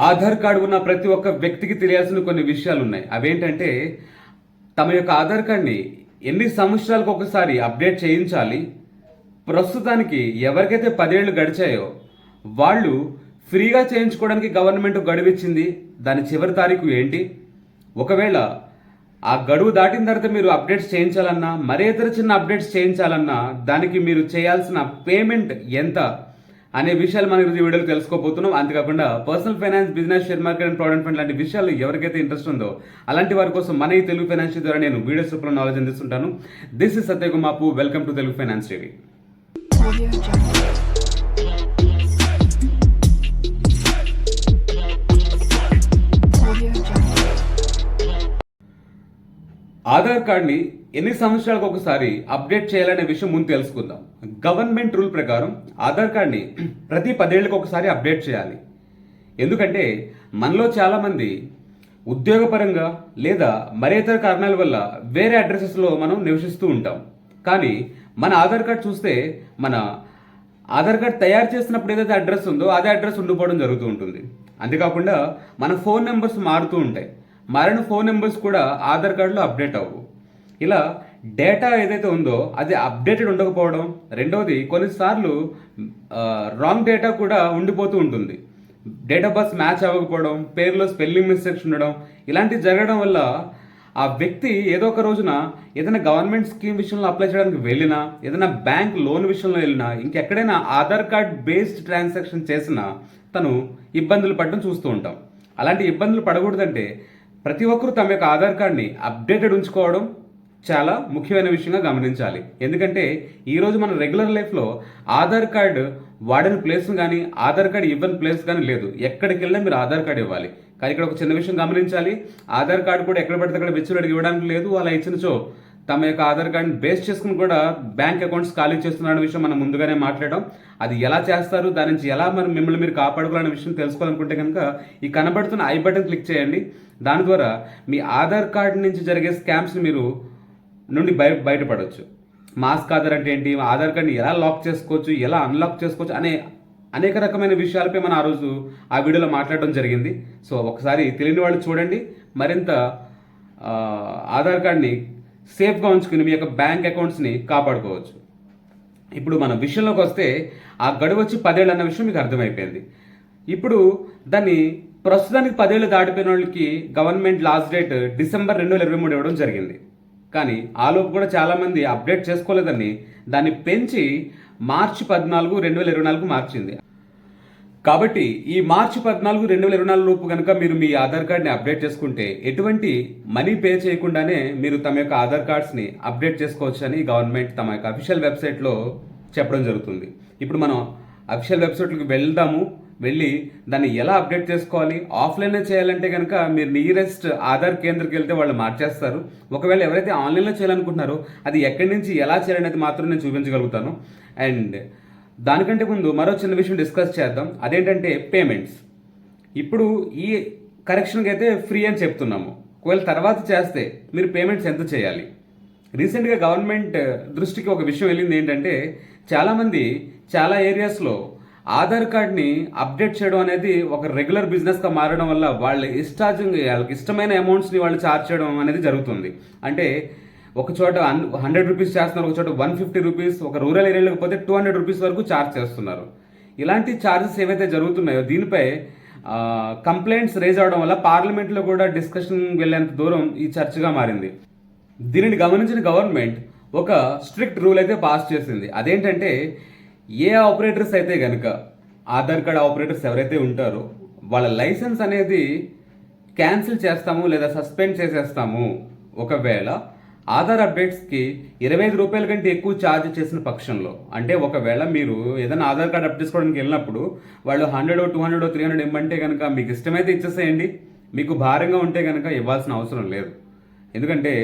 Aadhaar card ఉన్న ప్రతి ఒక్క వ్యక్తికి తెలియాల్సిన కొన్ని విషయాలు ఉన్నాయి. అవేంటంటే తమ యొక్క ఆధార్ కార్డ్ని ఎన్ని సంవత్సరాలకు ఒకసారి అప్డేట్ చేయించాలి, ప్రస్తుతానికి ఎవరికైతే 10 ఏళ్ళు గడిచాయో వాళ్ళు ఫ్రీగా చేయించుకోవడానికి గవర్నమెంట్ గడువిచ్చింది, దాని చివరి తారీఖు ఏంటి, ఒకవేళ ఆ గడువు దాటిన తర్వాత మీరు అప్డేట్స్ చేయించాలన్నా మరే ఇతర చిన్న అప్డేట్స్ చేయించాలన్నా దానికి మీరు చేయాల్సిన పేమెంట్ ఎంత అనే విషయాలు మనం ఈరోజు వీడియోలో తెలుసుకోబోతున్నాం. అంతేకాకుండా personal finance, business, share market and provident fund లాంటి విషయాలు ఎవరికైతే ఇంట్రెస్ట్ ఉందో అలాంటి వారి కోసం మన ఈ తెలుగు ఫైనాన్స్ ద్వారా నేను వీడియోస్ రూపంలో నాలెడ్జ్ అందిస్తుంటాను. This is Satyakumapu. Welcome to Telugu finance TV. Aadhaar కార్డ్ని ఎన్ని సంవత్సరాలకు ఒకసారి అప్డేట్ చేయాలనే విషయం ముందు తెలుసుకుందాం. గవర్నమెంట్ రూల్ ప్రకారం ఆధార్ కార్డ్ని ప్రతి 10 ఏళ్ళకి ఒకసారి అప్డేట్ చేయాలి. ఎందుకంటే మనలో చాలామంది ఉద్యోగపరంగా లేదా మరేతర కారణాల వల్ల వేరే అడ్రసెస్లో మనం నివసిస్తూ ఉంటాం. కానీ మన ఆధార్ కార్డ్ చూస్తే మన ఆధార్ కార్డ్ తయారు చేసినప్పుడు ఏదైతే అడ్రస్ ఉందో అదే అడ్రస్ ఉండిపోవడం జరుగుతూ ఉంటుంది. అంతేకాకుండా మన ఫోన్ నెంబర్స్ మారుతూ ఉంటాయి. మారిన ఫోన్ నెంబర్స్ కూడా ఆధార్ కార్డులో అప్డేట్ అవ్వవు. ఇలా డేటా ఏదైతే ఉందో అది అప్డేటెడ్ ఉండకపోవడం, రెండవది కొన్నిసార్లు రాంగ్ డేటా కూడా ఉండిపోతూ ఉంటుంది. డేట్ ఆఫ్ బర్త్ మ్యాచ్ అవ్వకపోవడం, పేరులో స్పెల్లింగ్ మిస్టేక్స్ ఉండడం, ఇలాంటివి జరగడం వల్ల ఆ వ్యక్తి ఏదో ఒక రోజున ఏదైనా గవర్నమెంట్ స్కీమ్ విషయంలో అప్లై చేయడానికి వెళ్ళినా, ఏదైనా బ్యాంక్ లోన్ విషయంలో వెళ్ళినా, ఇంకెక్కడైనా ఆధార్ కార్డ్ బేస్డ్ ట్రాన్సాక్షన్ చేసినా తను ఇబ్బందులు పడడం చూస్తూ ఉంటాం. అలాంటి ఇబ్బందులు పడకూడదంటే ప్రతి ఒక్కరూ తమ యొక్క ఆధార్ కార్డ్ని అప్డేటెడ్ ఉంచుకోవడం చాలా ముఖ్యమైన విషయంగా గమనించాలి. ఎందుకంటే ఈరోజు మన రెగ్యులర్ లైఫ్లో ఆధార్ కార్డు వాడిన ప్లేస్ కానీ ఆధార్ కార్డు ఇవ్వని ప్లేస్ కానీ లేదు. ఎక్కడికి వెళ్ళినా మీరు ఆధార్ కార్డు ఇవ్వాలి. కానీ ఇక్కడ ఒక చిన్న విషయం గమనించాలి. ఆధార్ కార్డు కూడా ఎక్కడ పడితే అక్కడ విచ్చలడికి ఇవ్వడానికి లేదు. అలా ఇచ్చినచో తమ యొక్క ఆధార్ కార్డుని బేస్ చేసుకుని కూడా బ్యాంక్ అకౌంట్స్ ఖాళీ చేస్తున్న విషయం మనం ముందుగానే మాట్లాడడం. అది ఎలా చేస్తారు, దాని నుంచి ఎలా మనం మిమ్మల్ని మీరు కాపాడుకోవాలనే విషయం తెలుసుకోవాలనుకుంటే కనుక ఈ కనబడుతున్న ఐ బటన్ క్లిక్ చేయండి. దాని ద్వారా మీ ఆధార్ కార్డు నుంచి జరిగే స్కామ్స్ని మీరు నుండి బయటపడవచ్చు. మాస్క్ ఆధార్ అంటే ఏంటి, ఆధార్ కార్డ్ని ఎలా లాక్ చేసుకోవచ్చు, ఎలా అన్లాక్ చేసుకోవచ్చు అనే అనేక రకమైన విషయాలపై మనం ఆ రోజు ఆ వీడియోలో మాట్లాడడం జరిగింది. సో ఒకసారి తెలియని వాళ్ళు చూడండి. మరింత ఆధార్ కార్డ్ని సేఫ్గా ఉంచుకుని మీ యొక్క బ్యాంక్ అకౌంట్స్ని కాపాడుకోవచ్చు. ఇప్పుడు మన విషయంలోకి వస్తే ఆ గడువు వచ్చి 10 ఏళ్ళు అన్న విషయం మీకు అర్థమైపోయింది. ఇప్పుడు దాన్ని ప్రస్తుతానికి 10 ఏళ్ళు దాటిపోయిన వాళ్ళకి గవర్నమెంట్ లాస్ట్ డేట్ డిసెంబర్ 2023 ఇవ్వడం జరిగింది. కానీ ఆలోపు కూడా చాలామంది అప్డేట్ చేసుకోలేదని దాన్ని పెంచి మార్చి 14, 2024 మార్చింది. కాబట్టి ఈ మార్చి 14, 2024 లోపు కనుక మీరు మీ ఆధార్ కార్డ్ని అప్డేట్ చేసుకుంటే ఎటువంటి మనీ పే చేయకుండానే మీరు తమ యొక్క ఆధార్ కార్డ్స్ని అప్డేట్ చేసుకోవచ్చు అని గవర్నమెంట్ తమ యొక్క అఫీషియల్ వెబ్సైట్లో చెప్పడం జరుగుతుంది. ఇప్పుడు మనం అఫీషియల్ వెబ్సైట్కి వెళ్ళి దాన్ని ఎలా అప్డేట్ చేసుకోవాలి, ఆఫ్లైన్లో చేయాలంటే కనుక మీరు నియరెస్ట్ ఆధార్ కేంద్రకి వెళ్తే వాళ్ళు మార్చేస్తారు. ఒకవేళ ఎవరైతే ఆన్లైన్లో చేయాలనుకుంటున్నారో అది ఎక్కడి నుంచి ఎలా చేయాలనేది మాత్రం నేను చూపించగలుగుతాను. అండ్ దానికంటే ముందు మరో చిన్న విషయం డిస్కస్ చేద్దాం. అదేంటంటే పేమెంట్స్. ఇప్పుడు ఈ కరెక్షన్కి అయితే ఫ్రీ అని చెప్తున్నాము. ఒకవేళ తర్వాత చేస్తే మీరు పేమెంట్స్ ఎంత చేయాలి? రీసెంట్గా గవర్నమెంట్ దృష్టికి ఒక విషయం వెళ్ళింది. ఏంటంటే చాలామంది చాలా ఏరియాస్లో ఆధార్ కార్డ్ని అప్డేట్ చేయడం అనేది ఒక రెగ్యులర్ బిజినెస్గా మారడం వల్ల వాళ్ళకి ఇష్టమైన అమౌంట్స్ని వాళ్ళు ఛార్జ్ చేయడం అనేది జరుగుతుంది. అంటే ఒక చోట 100 రూపీస్ చేస్తున్నారు, ఒక చోట 150 రూపీస్, ఒక రూరల్ ఏరియాలోకి పోతే 200 రూపీస్ వరకు ఛార్జ్ చేస్తున్నారు. ఇలాంటి ఛార్జెస్ ఏవైతే జరుగుతున్నాయో దీనిపై కంప్లైంట్స్ రేజ్ అవడం వల్ల పార్లమెంట్లో కూడా డిస్కషన్ వెళ్ళేంత దూరం ఈ చర్చగా మారింది. దీనిని గమనించిన గవర్నమెంట్ ఒక స్ట్రిక్ట్ రూల్ అయితే పాస్ చేసింది. అదేంటంటే ఏ ఆపరేటర్స్ అయితే కనుక ఆధార్ కార్డ్ ఆపరేటర్స్ ఎవరైతే ఉంటారో వాళ్ళ లైసెన్స్ అనేది క్యాన్సిల్ చేస్తాము లేదా సస్పెండ్ చేసేస్తాము. ఒకవేళ ఆధార్ అప్డేట్స్కి 25 రూపాయల కంటే ఎక్కువ ఛార్జ్ చేసిన పక్షంలో, అంటే ఒకవేళ మీరు ఏదైనా ఆధార్ కార్డ్ అప్డేట్ చేసుకోవడానికి వెళ్ళినప్పుడు వాళ్ళు 100, 200, 300 ఇవ్వమంటే కనుక మీకు ఇష్టమైతే ఇచ్చేసేయండి. మీకు భారంగా ఉంటే కనుక ఇవ్వాల్సిన అవసరం లేదు. ఎందుకంటే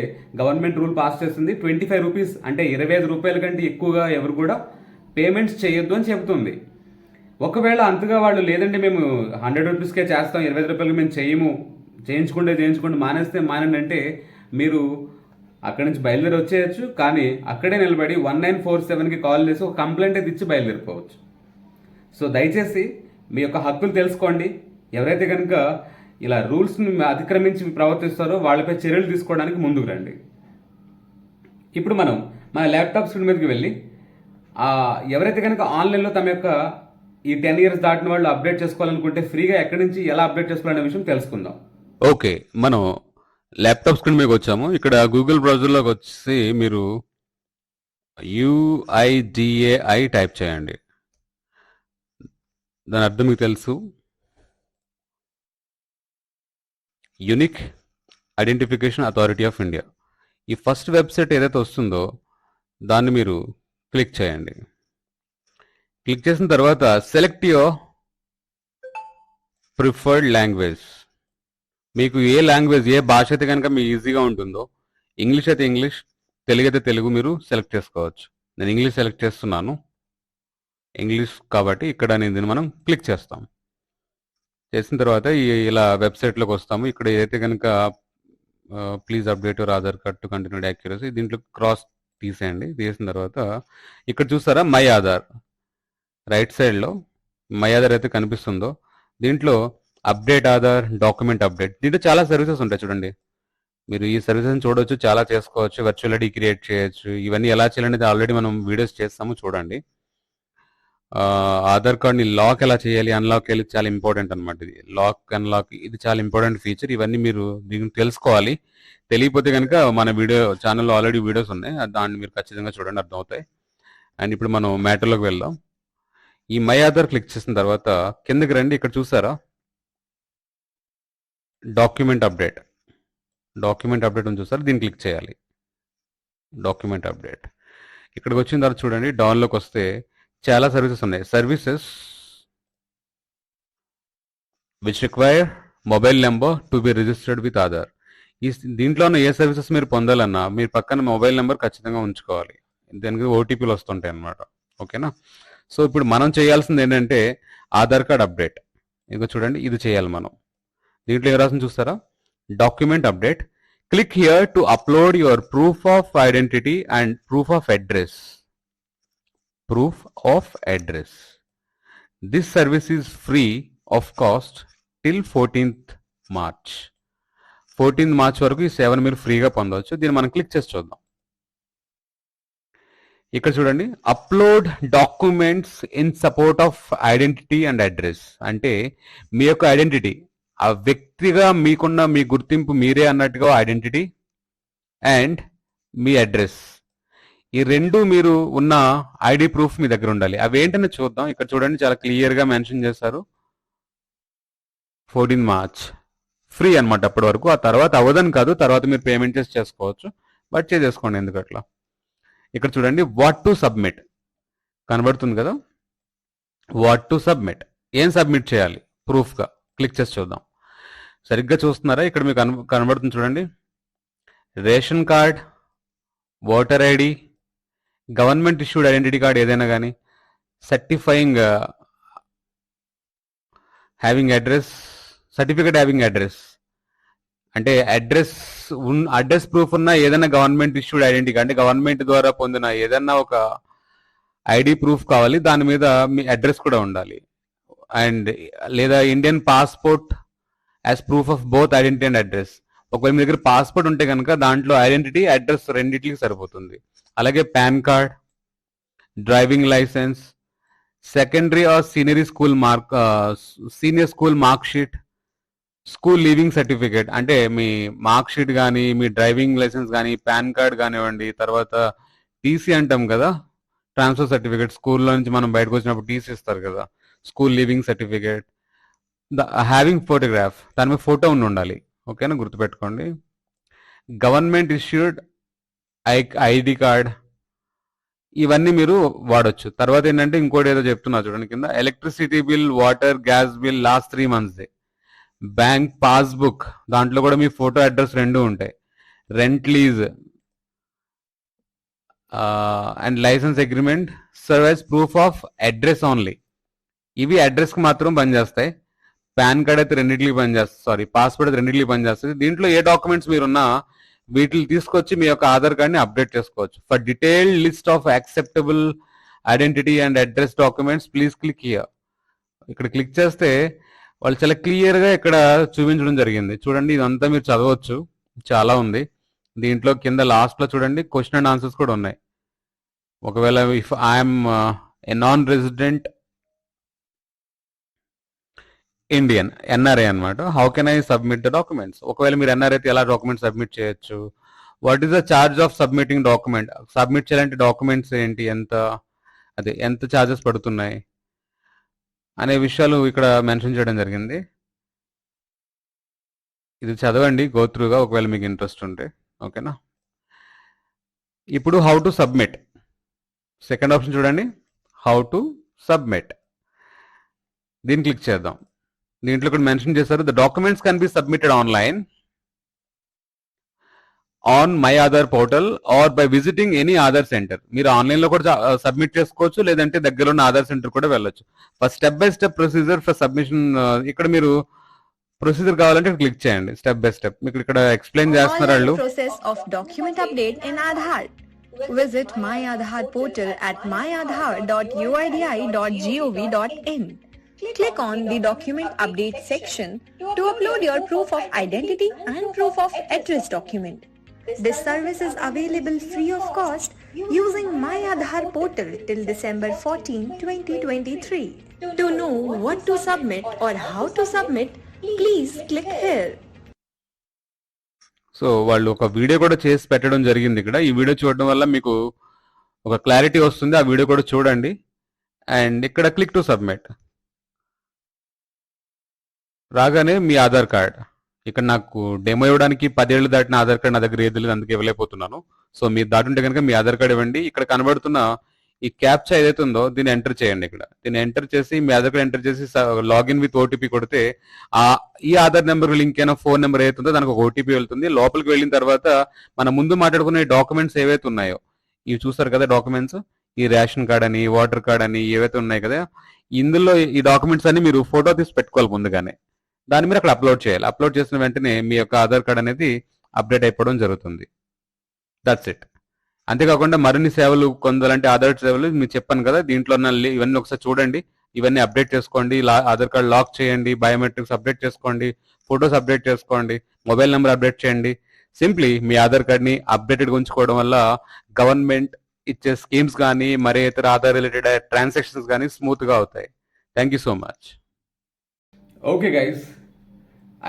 గవర్నమెంట్ రూల్ పాస్ చేసింది 25 రూపీస్, అంటే 25 రూపాయల కంటే ఎక్కువగా ఎవరు కూడా పేమెంట్స్ చేయొద్దు అని చెబుతుంది. ఒకవేళ అంతగా వాళ్ళు లేదంటే మేము 100 రూపీస్కే చేస్తాం, 25 రూపాయలకి మేము చేయించుకుంటే మానేస్తే మానండి అంటే మీరు అక్కడి నుంచి బయలుదేరి వచ్చేయచ్చు. కానీ అక్కడే నిలబడి 1947కి కాల్ చేసి ఒక కంప్లైంట్ అయితే ఇచ్చి బయలుదేరిపోవచ్చు. సో దయచేసి మీ యొక్క హక్కులు తెలుసుకోండి. ఎవరైతే కనుక ఇలా రూల్స్ని అతిక్రమించి ప్రవర్తిస్తారో వాళ్ళపై చర్యలు తీసుకోవడానికి ముందుకు రండి. ఇప్పుడు మనం మన ల్యాప్టాప్ స్క్రీన్ మీదకి వెళ్ళి ఎవరైతే కనుక ఆన్లైన్లో తమ యొక్క ఈ 10 years దాటిన వాళ్ళు అప్డేట్ చేసుకోవాలనుకుంటే ఫ్రీగా ఎక్కడి నుంచి ఎలా అప్డేట్ చేసుకోవాలనే విషయం తెలుసుకుందాం. ఓకే, మనం ల్యాప్టాప్ స్క్రీన్ మీదకి వచ్చాము. ఇక్కడ గూగుల్ బ్రౌజర్లోకి వచ్చి మీరు UIDAI టైప్ చేయండి. దాని అర్థం మీకు తెలుసు, unique identification authority of India. ఈ ఫస్ట్ వెబ్సైట్ ఏదైతే వస్తుందో దాన్ని మీరు క్లిక్ చేయండి. క్లిక్ చేసిన తర్వాత సెలెక్ట్ యువర్ ప్రిఫర్డ్ లాంగ్వేజ్. మీకు ఏ లాంగ్వేజ్, ఏ భాష అయితే కనుక మీకు ఈజీగా ఉంటుందో, ఇంగ్లీష్ అయితే ఇంగ్లీష్, తెలుగు అయితే తెలుగు మీరు సెలెక్ట్ చేసుకోవచ్చు. నేను ఇంగ్లీష్ సెలెక్ట్ చేస్తున్నాను. ఇంగ్లీష్ కాబట్టి ఇక్కడ దీన్ని మనం క్లిక్ చేస్తాం. చేసిన తర్వాత ఇలా వెబ్సైట్లోకి వస్తాము. ఇక్కడ ఏదైతే కనుక please update your Aadhaar card to continued accuracy, దీంట్లో క్రాస్ తీసేయండి. తీసిన తర్వాత ఇక్కడ చూసారా మై ఆధార్, రైట్ సైడ్లో మై ఆధార్ అయితే కనిపిస్తుందో దీంట్లో అప్డేట్ ఆధార్, డాక్యుమెంట్ అప్డేట్, దీంట్లో చాలా సర్వీసెస్ ఉంటాయి. చూడండి, మీరు ఈ సర్వీసెస్ చూడవచ్చు, చాలా చేసుకోవచ్చు. వర్చువల్ ఐడి క్రియేట్ చేయొచ్చు. ఇవన్నీ ఎలా చేయాలనేది ఆల్రెడీ మనం వీడియోస్ చేస్తాము, చూడండి. ఆధార్ కార్డ్ని లాక్ ఎలా చేయాలి, అన్లాక్ చేయాలి, చాలా ఇంపార్టెంట్ అనమాట. ఇది లాక్ అన్లాక్, ఇది చాలా ఇంపార్టెంట్ ఫీచర్. ఇవన్నీ మీరు దీన్ని తెలుసుకోవాలి. తెలియకపోతే కనుక మన వీడియో ఛానల్లో ఆల్రెడీ వీడియోస్ ఉన్నాయి, దాన్ని మీరు ఖచ్చితంగా చూడండి, అర్థమవుతాయి. అండ్ ఇప్పుడు మనం మ్యాటర్లోకి వెళ్దాం. ఈ మై ఆధార్ క్లిక్ చేసిన తర్వాత కిందకి రండి. ఇక్కడ చూసారా డాక్యుమెంట్ అప్డేట్, డాక్యుమెంట్ అప్డేట్ అని చూసారా, దీన్ని క్లిక్ చేయాలి. డాక్యుమెంట్ అప్డేట్ ఇక్కడికి వచ్చిన తర్వాత చూడండి, డౌన్లోకి వస్తే చాలా సర్వీసెస్ ఉన్నాయి. Services which require mobile number to be registered with Aadhaar. దీంట్లో ఉన్న ఏ సర్వీసెస్ మీరు పొందాలన్నా మీరు పక్కన మొబైల్ నెంబర్ ఖచ్చితంగా ఉంచుకోవాలి. దానికి ఓటీపీలు వస్తుంటాయి అన్నమాట. ఓకేనా? సో ఇప్పుడు మనం చేయాల్సింది ఏంటంటే ఆధార్ కార్డ్ అప్డేట్. ఇదిగో చూడండి, ఇది చేయాలి మనం. దీంట్లో ఏ రాసింది చూస్తారా, document update. Click here to upload your proof of identity and proof of address. Proof of address. This service is free of cost till 14th March. 14th March వరకు ఈ సేవను మీరు ఫ్రీగా పొందవచ్చు. దీన్ని మనం క్లిక్ చేసి చూద్దాం. ఇక్కడ చూడండి, upload documents in support of identity and address. అంటే మీ యొక్క ఐడెంటిటీ, ఆ వ్యక్తిగా మీకున్న మీ గుర్తింపు మీరే అన్నట్టుగా ఐడెంటిటీ అండ్ మీ అడ్రస్, ఈ రెండు మీరు ఉన్న ఐడి ప్రూఫ్ మీ దగ్గర ఉండాలి. అవి ఏంటనే చూద్దాం. ఇక్కడ చూడండి, చాలా క్లియర్గా మెన్షన్ చేశారు. 14 March ఫ్రీ అనమాట అప్పటి వరకు. ఆ తర్వాత అవ్వదని కాదు, తర్వాత మీరు పేమెంట్ చేసి చేసుకోవచ్చు, బట్ చేసేసుకోండి ఎందుకట్లా. ఇక్కడ చూడండి, వాట్ టు సబ్మిట్ కనబడుతుంది కదా. వాట్ టు సబ్మిట్, ఏం సబ్మిట్ చేయాలి ప్రూఫ్గా, క్లిక్ చేసి చూద్దాం. సరిగ్గా చూస్తున్నారా? ఇక్కడ మీకు కనబడుతుంది చూడండి, ration card, voter ID, government issued identity card ఏదైనా కానీ, certifying having address, certificate having address అంటే అడ్రస్ ప్రూఫ్ ఉన్న ఏదైనా గవర్నమెంట్ ఇష్యూడ్ ఐడెంటిటీ కార్డ్, అంటే గవర్నమెంట్ ద్వారా పొందిన ఏదైనా ఒక ఐడి ప్రూఫ్ కావాలి, దాని మీద మీ అడ్రస్ కూడా ఉండాలి. అండ్ లేదా Indian passport as proof of both identity and address. ఒకవేళ మీ దగ్గర పాస్పోర్ట్ ఉంటే కనుక దాంట్లో ఐడెంటిటీ, అడ్రస్ రెండింటికి సరిపోతుంది. అలాగే PAN card, driving licence, secondary or senior school mark sheet, school leaving certificate, అంటే మీ మార్క్ షీట్ కానీ, మీ డ్రైవింగ్ లైసెన్స్ కానీ, పాన్ కార్డ్ కానివ్వండి, తర్వాత టీసీ అంటాం కదా, ట్రాన్స్ఫర్ సర్టిఫికేట్, స్కూల్లో నుంచి మనం బయటకు వచ్చినప్పుడు టీసీ ఇస్తారు కదా, school leaving certificate, having photograph, దాని మీద ఫోటో ఉండాలి. ఓకేనా, గుర్తుపెట్టుకోండి. గవర్నమెంట్ ఇష్యూడ్ ఐడి కార్డ్, ఇవన్నీ మీరు వాడచ్చు. తర్వాత ఏంటంటే ఇంకోటి ఏదో చెప్తున్నా చూడండి కింద, electricity bill, water, gas bill last 3 months, bank passbook, దాంట్లో కూడా మీ ఫోటో, అడ్రస్ రెండు ఉంటాయి. Rent lease and licence agreement serve as proof of address only. ఇవి అడ్రస్కి మాత్రం పనిచేస్తాయి. పాన్ కార్డ్ అయితే రెండింటికి పనిచేస్తుంది, పాస్పోర్ట్ అయితే రెండింటికి పనిచేస్తుంది. దీంట్లో ఏ డాక్యుమెంట్స్ మీరున్నా వీటిని తీసుకొచ్చి మీ యొక్క ఆధార్ కార్డ్ని అప్డేట్ చేసుకోవచ్చు. For detailed list of acceptable identity and address documents please click here. ఇక్కడ క్లిక్ చేస్తే వాళ్ళు చాలా క్లియర్గా ఇక్కడ చూపించడం జరిగింది. చూడండి, ఇదంతా మీరు చదవచ్చు, చాలా ఉంది దీంట్లో. కింద లాస్ట్లో చూడండి క్వశ్చన్ అండ్ ఆన్సర్స్ కూడా ఉన్నాయి. ఒకవేళ if I'm a non resident Indian, NRI అనమాట, how can I submit the documents. ఒకవేళ మీరు ఎన్ఆర్ఐ అయితే ఎలా డాక్యుమెంట్ సబ్మిట్ చేయొచ్చు, what is the charge of submitting document, submit చేయాలంటే డాక్యుమెంట్స్ ఏంటి, ఎంత ఛార్జెస్ పడుతున్నాయి అనే విషయాలు ఇక్కడ మెన్షన్ చేయడం జరిగింది. ఇది చదవండి గోత్రూగా ఒకవేళ మీకు ఇంట్రెస్ట్ ఉంటే. ఓకేనా. ఇప్పుడు how to submit, second option చూడండి, హౌ టు సబ్మిట్. దీన్ని క్లిక్ చేద్దాం. దీంట్లో కూడా మెన్షన్ చేశారు, the documents can be submitted online on my Aadhaar portal or by visiting any Aadhaar centre. మీరు ఆన్లైన్లో కూడా సబ్మిట్ చేసుకోవచ్చు, లేదంటే దగ్గర ఉన్న ఆధార్ సెంటర్ కూడా వెళ్ళొచ్చు. First step by step procedure for submission. ఇక్కడ మీరు ప్రొసీజర్ కావాలంటే క్లిక్ చేయండి, స్టెప్ బై స్టెప్ మీకు ఇక్కడ ఎక్స్ప్లెయిన్ చేస్తున్నారు వాళ్ళు. Process of document update in Aadhaar. Visit My Aadhaar portal at myAadhaar.uidi.gov.in. Click on the document update section to upload your proof of identity and proof of address document. This service is available free of cost using My Aadhaar portal till December 14, 2023. To know what to submit or how to submit, please click here. So వాళ్ళు ఒక video కూడా చేసి పెట్టడం జరిగింది ఇక్కడ. ఈ video చూడడం వల్ల మీకు ఒక క్లారిటీ వస్తుంది. ఆ వీడియో కూడా చూడండి. అండ్ ఇక్కడ క్లిక్ టు సబ్మిట్ రాగానే మీ ఆధార్ కార్డ్, ఇక్కడ నాకు డెమో ఇవ్వడానికి 10 ఏళ్ళు దాటిన ఆధార్ కార్డ్ నా దగ్గర ఏది లేదు, అందుకే ఇవ్వలేకపోతున్నాను. సో మీరు దాటుంటే కనుక మీ ఆధార్ కార్డ్ ఇవ్వండి. ఇక్కడ కనబడుతున్న ఈ క్యాప్చా ఏదైతే ఉందో దీన్ని ఎంటర్ చేయండి. ఇక్కడ దీన్ని ఎంటర్ చేసి మీ ఆధార్ కార్డ్ ఎంటర్ చేసి లాగిన్ విత్ ఓటీపీ కొడితే ఈ ఆధార్ నెంబర్ లింక్ అయిన ఫోన్ నెంబర్ ఏదైతే ఉందో దానికి ఒక ఓటీపీ వెళ్తుంది. లోపలికి వెళ్ళిన తర్వాత మన ముందు మాట్లాడుకునే డాక్యుమెంట్స్ ఏవైతే ఉన్నాయో ఇవి చూస్తారు కదా డాక్యుమెంట్స్, ఈ రేషన్ కార్డ్ అని, వాటర్ కార్డ్ అని ఏవైతే ఉన్నాయి కదా, ఇందులో ఈ డాక్యుమెంట్స్ అన్ని మీరు ఫోటో తీసి పెట్టుకోవాలి ముందుగానే. దాన్ని మీరు అక్కడ అప్లోడ్ చేయాలి. అప్లోడ్ చేసిన వెంటనే మీ యొక్క ఆధార్ కార్డ్ అనేది అప్డేట్ అయిపోవడం జరుగుతుంది. That's it. అంతేకాకుండా మరిన్ని సేవలు పొందాలంటే ఆధార్ సేవలు మీకు చెప్పాను కదా, దీంట్లో ఇవన్నీ ఒకసారి చూడండి. ఇవన్నీ అప్డేట్ చేసుకోండి. ఆధార్ కార్డ్ లాక్ చేయండి, బయోమెట్రిక్స్ అప్డేట్ చేసుకోండి, ఫొటోస్ అప్డేట్ చేసుకోండి, మొబైల్ నెంబర్ అప్డేట్ చేయండి. సింప్లీ మీ ఆధార్ కార్డ్ని అప్డేటెడ్గా ఉంచుకోవడం వల్ల గవర్నమెంట్ ఇచ్చే స్కీమ్స్ కానీ మరే ఇతర ఆధార్ రిలేటెడ్ ట్రాన్సాక్షన్స్ కానీ స్మూత్గా అవుతాయి. Thank you so much. Okay guys,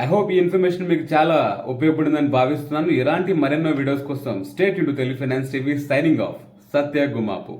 I hope ఈ ఇన్ఫర్మేషన్ మీకు చాలా ఉపయోగపడిందని భావిస్తున్నాను. ఇలాంటి మరెన్నో వీడియోస్ కోసం stay tune to Telugu finance TV. Signing off, Satya Gumapu.